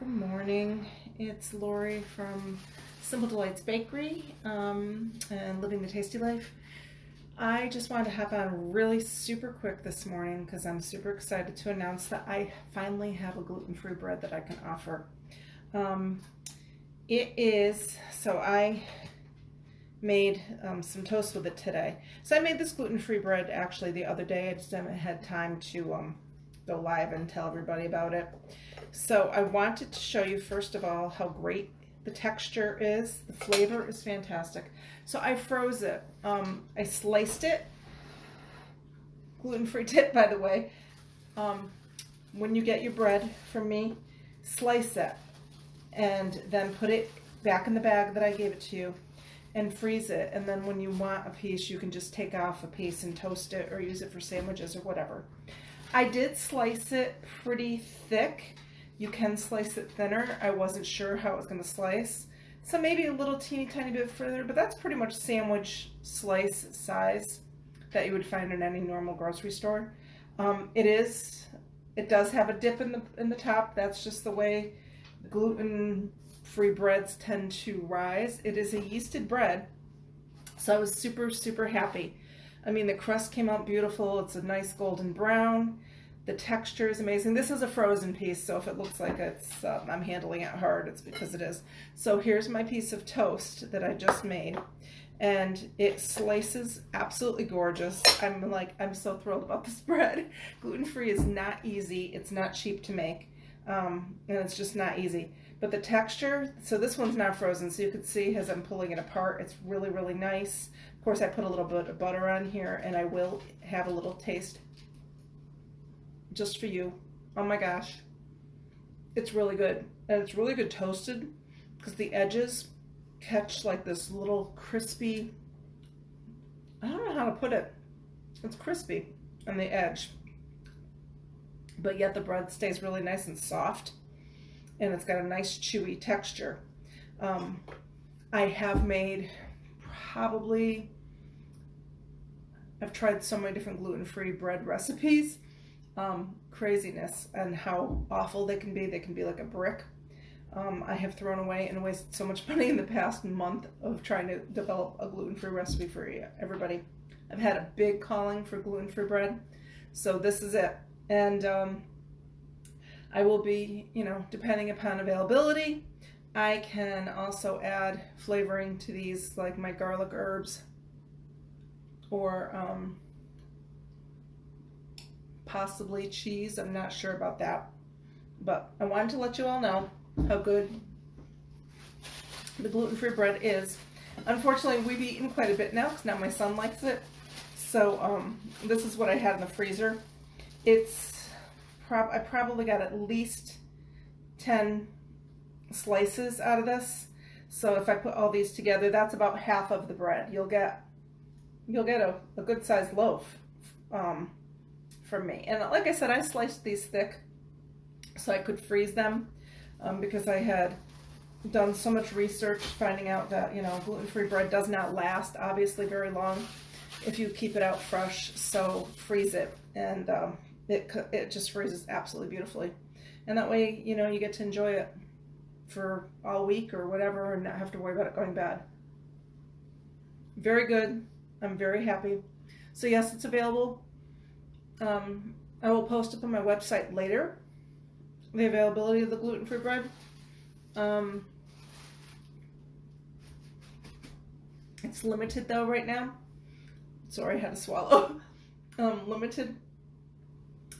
Good morning. It's Lori from Simple Delights Bakery and Living the Tasty Life. I just wanted to hop on really super quick this morning because I'm super excited to announce that I finally have a gluten-free bread that I can offer. I made some toast with it today. So I made this gluten-free bread actually the other day. I just haven't had time to go live and tell everybody about it. So I wanted to show you first of all how great the texture is. The flavor is fantastic. So I froze it. I sliced it. Gluten-free tip, by the way. When you get your bread from me, slice it and then put it back in the bag that I gave it to you and freeze it. And then when you want a piece, you can just take off a piece and toast it or use it for sandwiches or whatever. I did slice it pretty thick. You can slice it thinner. I wasn't sure how it was going to slice. So maybe a little teeny tiny bit further, but that's pretty much sandwich slice size that you would find in any normal grocery store. It does have a dip in the top. That's just the way gluten-free breads tend to rise. It is a yeasted bread. So I was super, super happy. I mean, the crust came out beautiful. It's a nice golden brown. The texture is amazing. This is a frozen piece, so if it looks like I'm handling it hard, it's because it is. So here's my piece of toast that I just made, and it slices absolutely gorgeous. I'm so thrilled about this bread. Gluten-free is not easy. It's not cheap to make, and it's just not easy. But the texture, so this one's not frozen, so you can see as I'm pulling it apart, it's really, really nice. Of course, I put a little bit of butter on here, and I will have a little taste just for you. Oh my gosh, it's really good. And it's really good toasted because the edges catch like this little crispy, I don't know how to put it. It's crispy on the edge, but yet the bread stays really nice and soft, and it's got a nice chewy texture. I have made I've tried so many different gluten-free bread recipes. Craziness and how awful they can be. They can be like a brick. I have thrown away and wasted so much money in the past month of trying to develop a gluten-free recipe for everybody. I've had a big calling for gluten-free bread, so this is it. And I will be, depending upon availability, I can also add flavoring to these, like my garlic herbs or possibly cheese. I'm not sure about that, but I wanted to let you all know how good the gluten-free bread is. Unfortunately, we've eaten quite a bit now because now my son likes it. So this is what I had in the freezer. I probably got at least 10 slices out of this. So if I put all these together, that's about half of the bread. You'll get a good sized loaf from me. And like I said, I sliced these thick so I could freeze them because I had done so much research finding out that gluten-free bread does not last obviously very long if you keep it out fresh. So freeze it, and it just freezes absolutely beautifully, and that way you get to enjoy it for all week or whatever and not have to worry about it going bad. Very good. I'm very happy. So yes, it's available. I will post up on my website later the availability of the gluten-free bread. It's limited though right now. Sorry, I had to swallow. Limited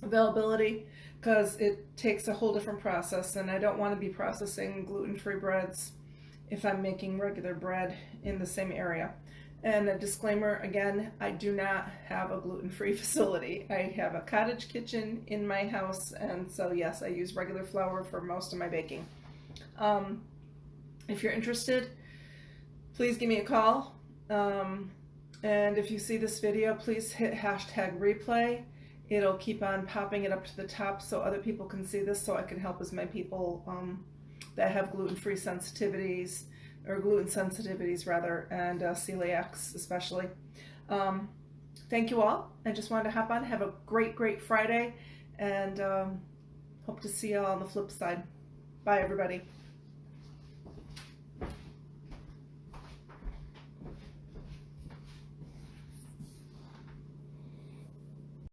availability because it takes a whole different process, and I don't want to be processing gluten-free breads if I'm making regular bread in the same area. And a disclaimer again, I do not have a gluten-free facility. I have a cottage kitchen in my house, and so yes, I use regular flour for most of my baking. If you're interested, please give me a call. And if you see this video, please hit #replay. It'll keep on popping it up to the top so other people can see this, so I can help as many people that have gluten-free sensitivities, or gluten sensitivities rather, and celiacs especially. Thank you all. I just wanted to hop on. Have a great, great Friday, and hope to see you all on the flip side. Bye, everybody.